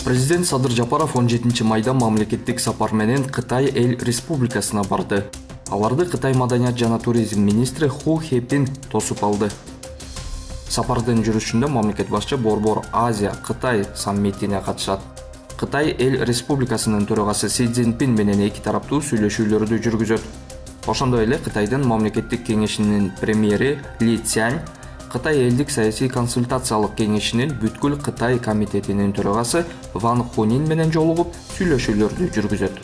Президент Садыр Жапаров 17 майда мамлекеттик сапар менен Кытай Эл Республикасына барды. Аларды Кытай маданият жана туризм министри Ху Хепин тосуп алды. Сапардын жүрүшүндө мамлекет башчы Борбор Азия Кытай саммитине катышат. Кытай Эл Республикасынын төрагасы Си Цзиньпин менен эки тараптуу сүйлөшүүлөрдү жүргүзөт. Ошондой эле Кытайдын мамлекеттик кеңешинин премьери Ли Цянь, Кытай элдик саясий консультациялык кеңешинин бүткүл Кытай комитетинин төрагасы Ван Хунин менен жолугуп сүйлөшүүлөрдү жүргүзөт.